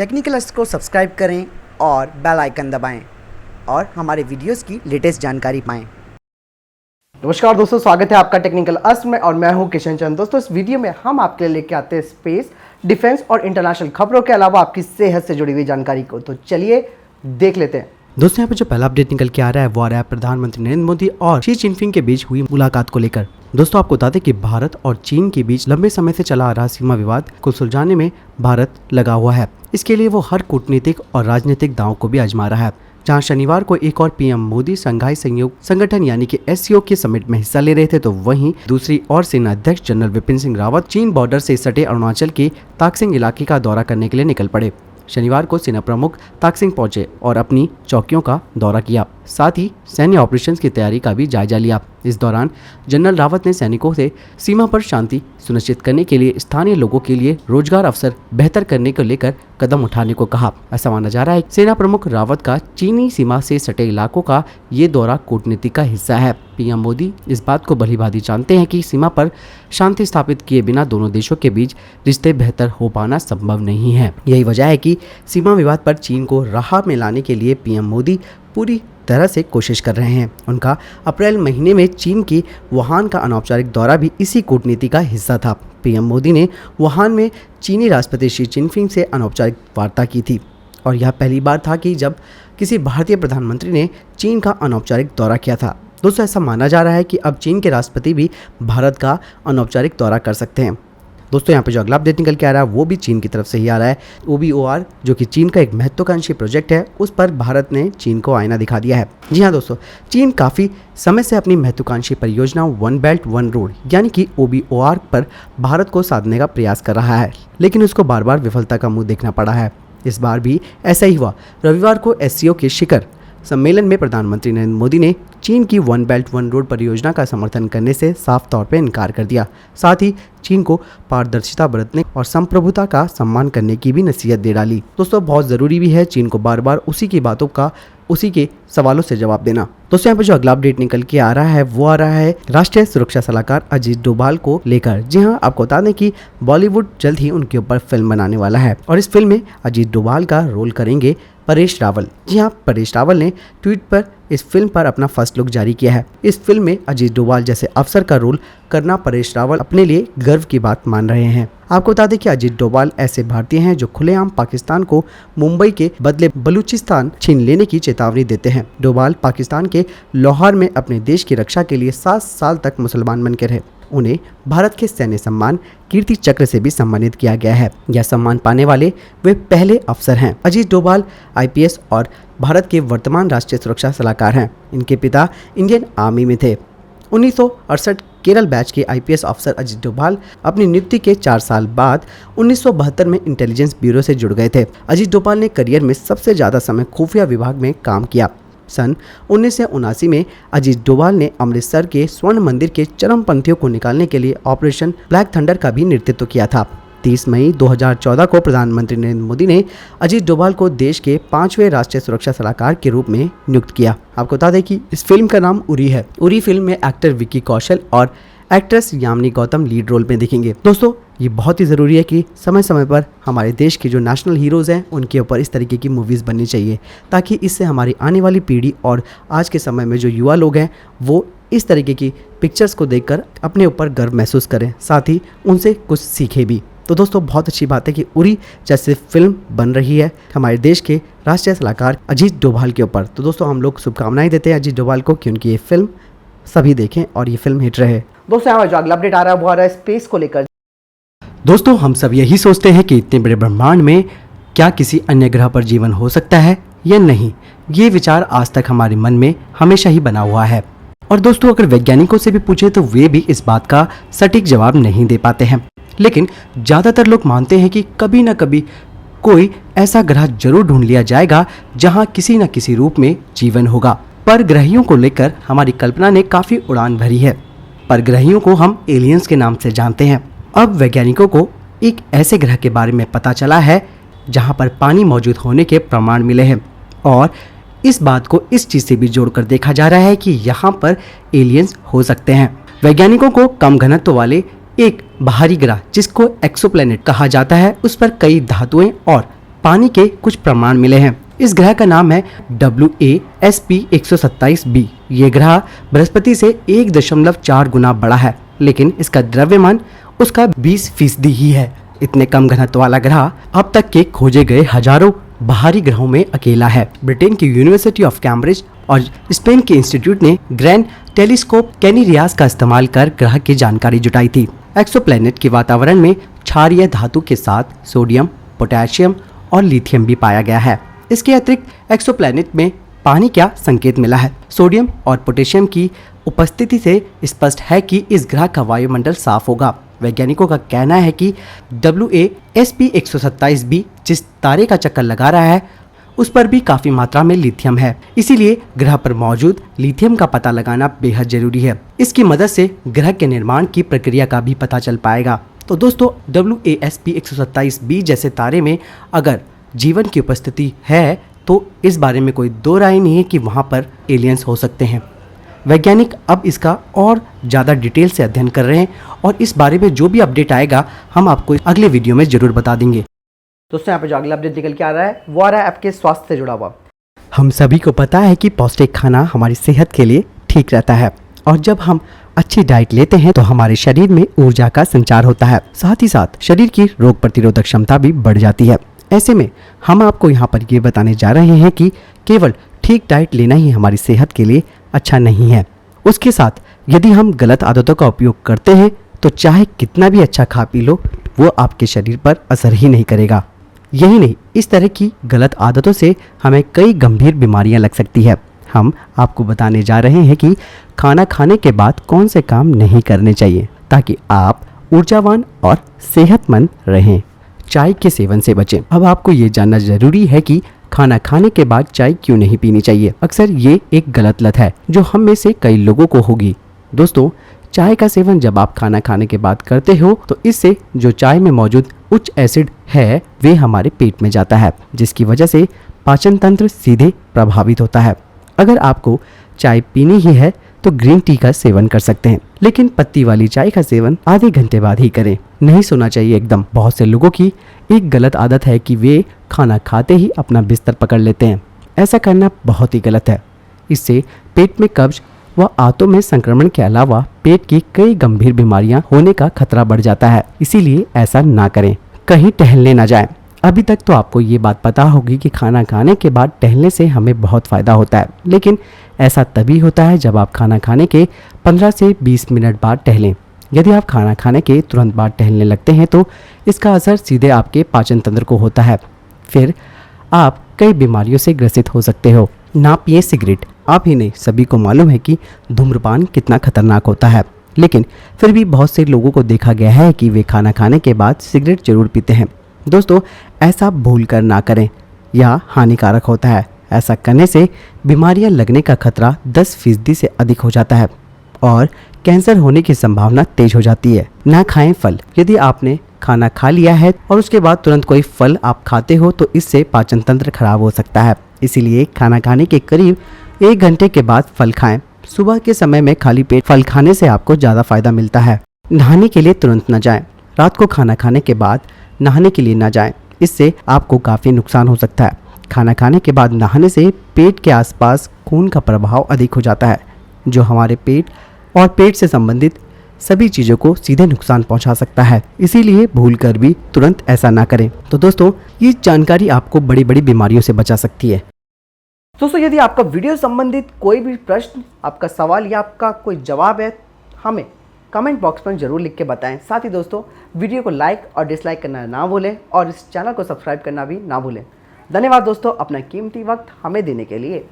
Technical अस्त्र को subscribe करें और बेल आइकन दबाएं और हमारे वीडियोस की लेटेस्ट जानकारी पाएं। नमस्कार दोस्तों, स्वागत है आपका टेक्निकल अस्त्र में और मैं हूं किशन चंद। दोस्तों, इस वीडियो में हम आपके लिए लेके आते हैं स्पेस, डिफेंस और इंटरनेशनल खबरों के अलावा आपकी सेहत से जुड़ी हुई जानकारी को। तो चलिए देख लेते हैं। दोस्तों, यहाँ पे जो पहला अपडेट निकल के आ रहा है वो आ रहा है प्रधानमंत्री नरेंद्र मोदी और शी जिनपिंग के बीच हुई मुलाकात को लेकर। दोस्तों, आपको बता दें कि भारत और चीन के बीच लंबे समय से चला आ रहा सीमा विवाद को सुलझाने में भारत लगा हुआ है। इसके लिए वो हर कूटनीतिक और राजनीतिक दांव को भी आजमा रहा है। जहां शनिवार को एक और पीएम मोदी शंघाई सहयोग संगठन यानी कि एससीओ के समिट में हिस्सा ले रहे थे, तो वहीं दूसरी ओर सेना अध्यक्ष जनरल विपिन सिंह रावत चीन बॉर्डर से सटे अरुणाचल के ताकसिंग इलाके का दौरा करने के लिए निकल पड़े। शनिवार को सेना प्रमुख ताकसिंग पहुंचे और अपनी चौकियों का दौरा किया, साथ ही सैन्य ऑपरेशंस की तैयारी का भी जायजा लिया। इस दौरान जनरल रावत ने सैनिकों से सीमा पर शांति सुनिश्चित करने के लिए स्थानीय लोगों के लिए रोजगार अवसर बेहतर करने को लेकर कदम उठाने को कहा। ऐसा माना जा रहा है सेना प्रमुख रावत का चीनी सीमा से सटे इलाकों का ये दौरा कूटनीति का हिस्सा है। पीएम मोदी इस बात को भलीभांति जानते हैं कि सीमा पर शांति स्थापित किए बिना दोनों देशों के बीच रिश्ते बेहतर हो पाना संभव नहीं है। यही वजह है कि सीमा विवाद पर चीन को राह में लाने के लिए पीएम मोदी पूरी तरह से कोशिश कर रहे हैं। उनका अप्रैल महीने में चीन की वुहान का अनौपचारिक दौरा भी इसी कूटनीति का हिस्सा था। पीएम मोदी ने वुहान में चीनी राष्ट्रपति शी जिनपिंग से अनौपचारिक वार्ता की थी और यह पहली बार था कि जब किसी भारतीय प्रधानमंत्री ने चीन का अनौपचारिक दौरा किया था। दोस्तों, ऐसा माना जा रहा है कि अब चीन के राष्ट्रपति भी भारत का अनौपचारिक दौरा कर सकते हैं। दोस्तों, यहाँ पे जो अगला अपडेट निकल के आ रहा है वो भी चीन की तरफ से ही आ रहा है। OBOR जो कि चीन का एक महत्वाकांक्षी प्रोजेक्ट है, उस पर भारत ने चीन को आईना दिखा दिया है। जी हाँ दोस्तों, चीन काफ़ी समय से अपनी महत्वाकांक्षी परियोजना वन बेल्ट वन रोड यानी कि OBOR पर भारत को साधने का प्रयास कर रहा है, लेकिन उसको बार बार विफलता का मुंह देखना पड़ा है। इस बार भी ऐसा ही हुआ। रविवार को SCO के शिखर सम्मेलन में प्रधानमंत्री नरेंद्र मोदी ने चीन की वन बेल्ट वन रोड परियोजना का समर्थन करने से साफ तौर पर इनकार कर दिया। साथ ही चीन को पारदर्शिता बरतने और संप्रभुता का सम्मान करने की भी नसीहत दे डाली। दोस्तों, बहुत ज़रूरी भी है चीन को बार बार उसी की बातों का उसी के सवालों से जवाब देना। दोस्तों, यहाँ पे जो अगला अपडेट निकल के आ रहा है वो आ रहा है राष्ट्रीय सुरक्षा सलाहकार अजीत डोभाल को लेकर। जी हाँ, आपको बता दें कि बॉलीवुड जल्द ही उनके ऊपर फिल्म बनाने वाला है और इस फिल्म में अजीत डोभाल का रोल करेंगे परेश रावल। जी हाँ, परेश रावल ने ट्वीट पर इस फिल्म पर अपना फर्स्ट लुक जारी किया है। इस फिल्म में अजीत डोभाल जैसे अफसर का रोल करना परेश रावल अपने लिए गर्व की बात मान रहे हैं। आपको बता दें कि अजीत डोभाल ऐसे भारतीय हैं जो खुलेआम पाकिस्तान को मुंबई के बदले बलूचिस्तान छीन लेने की चेतावनी देते हैं। डोभाल पाकिस्तान के लाहौर में अपने देश की रक्षा के लिए 7 साल तक मुसलमान बनकर रहे। उन्हें भारत के सैन्य सम्मान कीर्ति चक्र से भी सम्मानित किया गया है। यह सम्मान पाने वाले वे पहले अफसर हैं। अजीत डोभाल IPS और भारत के वर्तमान राष्ट्रीय सुरक्षा सलाहकार हैं। इनके पिता इंडियन आर्मी में थे। 1968 केरल बैच के IPS अफसर अजीत डोभाल अपनी नियुक्ति के 4 साल बाद 1972 में इंटेलिजेंस ब्यूरो से जुड़ गए थे। अजीत डोभाल ने करियर में सबसे ज़्यादा समय खुफिया विभाग में काम किया। सन 1979 में अजीत डोभाल ने अमृतसर के स्वर्ण मंदिर के चरमपंथियों को निकालने के लिए ऑपरेशन ब्लैक थंडर का भी नेतृत्व किया था। 30 मई 2014 को प्रधानमंत्री नरेंद्र मोदी ने अजीत डोभाल को देश के 5वें राष्ट्रीय सुरक्षा सलाहकार के रूप में नियुक्त किया। आपको बता दें कि इस फिल्म का नाम उरी है। उरी फिल्म में एक्टर विक्की कौशल और actress Yamini Gautam lead role में दिखेंगे। दोस्तों, ये बहुत ही ज़रूरी है कि समय समय पर हमारे देश के जो नेशनल हीरोज़ हैं उनके ऊपर इस तरीके की मूवीज़ बननी चाहिए, ताकि इससे हमारी आने वाली पीढ़ी और आज के समय में जो युवा लोग हैं वो इस तरीके की पिक्चर्स को देखकर अपने ऊपर गर्व महसूस करें, साथ ही उनसे कुछ सीखे भी। तो दोस्तों, बहुत अच्छी बात है कि उरी जैसे फिल्म बन रही है हमारे देश के राष्ट्रीय सलाहकार अजीत डोभाल के ऊपर। तो दोस्तों, हम लोग शुभकामनाएं देते हैं अजीत डोभाल को कि उनकी ये फिल्म सभी देखें और ये फिल्म हिट रहे। दोस्तों, यहाँ जो अगला अपडेट आ रहा है वो आ रहा है स्पेस को लेकर। दोस्तों, हम सब यही सोचते हैं कि इतने बड़े ब्रह्मांड में क्या किसी अन्य ग्रह पर जीवन हो सकता है या नहीं। ये विचार आज तक हमारे मन में हमेशा ही बना हुआ है और दोस्तों, अगर वैज्ञानिकों से भी पूछे तो वे भी इस बात का सटीक जवाब नहीं दे पाते हैं। लेकिन ज़्यादातर लोग मानते हैं कि कभी ना कभी कोई ऐसा ग्रह जरूर ढूंढ लिया जाएगा जहां किसी न किसी रूप में जीवन होगा। परग्रहियों को लेकर हमारी कल्पना ने काफ़ी उड़ान भरी है। परग्रहियों को हम एलियंस के नाम से जानते हैं। अब वैज्ञानिकों को एक ऐसे ग्रह के बारे में पता चला है जहां पर पानी मौजूद होने के प्रमाण मिले हैं और इस बात को इस चीज़ से भी जोड़कर देखा जा रहा है कि यहाँ पर एलियंस हो सकते हैं। वैज्ञानिकों को कम घनत्व वाले एक बाहरी ग्रह जिसको एक्सोप्लैनेट कहा जाता है, उस पर कई धातुएं और पानी के कुछ प्रमाण मिले हैं। इस ग्रह का नाम है WASP-127b। ये ग्रह बृहस्पति से 1.4 गुना बड़ा है, लेकिन इसका द्रव्यमान उसका 20% ही है। इतने कम घनत्व वाला ग्रह अब तक के खोजे गए हजारों बाहरी ग्रहों में अकेला है। ब्रिटेन की यूनिवर्सिटी ऑफ कैम्ब्रिज और स्पेन के इंस्टीट्यूट ने ग्रैंड टेलीस्कोप कैनिरियास का इस्तेमाल कर ग्रह की जानकारी जुटाई थी। एक्सोप्लैनेट के वातावरण में क्षारीय धातु के साथ सोडियम, पोटेशियम और लिथियम भी पाया गया है। इसके अतिरिक्त एक्सोप्लैनेट में पानी का संकेत मिला है। सोडियम और पोटेशियम की उपस्थिति से स्पष्ट है कि इस ग्रह का वायुमंडल साफ होगा। वैज्ञानिकों का कहना है कि WASP-127b जिस तारे का चक्कर लगा रहा है उस पर भी काफी मात्रा में लिथियम है, इसीलिए ग्रह पर मौजूद लिथियम का पता लगाना बेहद जरूरी है। इसकी मदद से ग्रह के निर्माण की प्रक्रिया का भी पता चल पाएगा। तो दोस्तों, WASP-127b जैसे तारे में अगर जीवन की उपस्थिति है तो इस बारे में कोई दो राय नहीं है कि वहाँ पर एलियंस हो सकते हैं। वैज्ञानिक अब इसका और ज़्यादा डिटेल से अध्ययन कर रहे हैं और इस बारे में जो भी अपडेट आएगा हम आपको अगले वीडियो में ज़रूर बता देंगे। दोस्तों, यहाँ पे जो अगला अपडेट निकल के आ रहा है वो आ रहा है आपके स्वास्थ्य से जुड़ा हुआ। हम सभी को पता है कि पौष्टिक खाना हमारी सेहत के लिए ठीक रहता है और जब हम अच्छी डाइट लेते हैं तो हमारे शरीर में ऊर्जा का संचार होता है, साथ ही साथ शरीर की रोग प्रतिरोधक क्षमता भी बढ़ जाती है। ऐसे में हम आपको यहाँ पर ये बताने जा रहे हैं कि केवल ठीक डाइट लेना ही हमारी सेहत के लिए अच्छा नहीं है। उसके साथ यदि हम गलत आदतों का उपयोग करते हैं तो चाहे कितना भी अच्छा खा पी लो वो आपके शरीर पर असर ही नहीं करेगा। यही नहीं, इस तरह की गलत आदतों से हमें कई गंभीर बीमारियां लग सकती है। हम आपको बताने जा रहे हैं कि खाना खाने के बाद कौन से काम नहीं करने चाहिए ताकि आप ऊर्जावान और सेहतमंद रहें। चाय के सेवन से बचें। अब आपको ये जानना जरूरी है कि खाना खाने के बाद चाय क्यों नहीं पीनी चाहिए। अक्सर ये एक गलत लत है जो हम में से कई लोगों को होगी। दोस्तों, चाय का सेवन जब आप खाना खाने के बाद करते हो तो इससे जो चाय में मौजूद उच्च एसिड है वे हमारे पेट में जाता है, जिसकी वजह से पाचन तंत्र सीधे प्रभावित होता है। अगर आपको चाय पीनी ही है तो ग्रीन टी का सेवन कर सकते हैं, लेकिन पत्ती वाली चाय का सेवन आधे घंटे बाद ही करें। नहीं सोना चाहिए एकदम। बहुत से लोगों की एक गलत आदत है कि वे खाना खाते ही अपना बिस्तर पकड़ लेते हैं। ऐसा करना बहुत ही गलत है। इससे पेट में कब्ज व आंतों में संक्रमण के अलावा पेट की कई गंभीर बीमारियां होने का खतरा बढ़ जाता है। इसीलिए ऐसा ना करें। कहीं टहलने ना जाएं। अभी तक तो आपको ये बात पता होगी कि खाना खाने के बाद टहलने से हमें बहुत फ़ायदा होता है, लेकिन ऐसा तभी होता है जब आप खाना खाने के 15 से 20 मिनट बाद टहलें। यदि आप खाना खाने के तुरंत बाद टहलने लगते हैं तो इसका असर सीधे आपके पाचन तंत्र को होता है। फिर आप कई बीमारियों से ग्रसित हो सकते हो। ना पिए सिगरेट। आप ही नहीं, सभी को मालूम है कि धूम्रपान कितना खतरनाक होता है, लेकिन फिर भी बहुत से लोगों को देखा गया है कि वे खाना खाने के बाद सिगरेट जरूर पीते हैं। दोस्तों, ऐसा भूल कर ना करें, यह हानिकारक होता है। ऐसा करने से बीमारियां लगने का खतरा 10% से अधिक हो जाता है और कैंसर होने की संभावना तेज हो जाती है। ना खाएं फल। यदि आपने खाना खा लिया है और उसके बाद तुरंत कोई फल आप खाते हो तो इससे पाचन तंत्र खराब हो सकता है। इसीलिए खाना खाने के करीब 1 घंटे के बाद फल खाएं। सुबह के समय में खाली पेट फल खाने से आपको ज़्यादा फायदा मिलता है। नहाने के लिए तुरंत न जाएं। रात को खाना खाने के बाद नहाने के लिए न जाएं। इससे आपको काफ़ी नुकसान हो सकता है। खाना खाने के बाद नहाने से पेट के आसपास खून का प्रभाव अधिक हो जाता है, जो हमारे पेट और पेट से संबंधित सभी चीज़ों को सीधे नुकसान पहुंचा सकता है। इसीलिए भूल कर भी तुरंत ऐसा ना करें। तो दोस्तों, ये जानकारी आपको बड़ी बड़ी बीमारियों से बचा सकती है। दोस्तों, यदि आपका वीडियो संबंधित कोई भी प्रश्न, आपका सवाल या आपका कोई जवाब है, हमें कमेंट बॉक्स में जरूर लिख के बताएं। साथ ही दोस्तों, वीडियो को लाइक और डिसलाइक करना ना भूलें और इस चैनल को सब्सक्राइब करना भी ना भूलें। धन्यवाद दोस्तों, अपना कीमती वक्त हमें देने के लिए।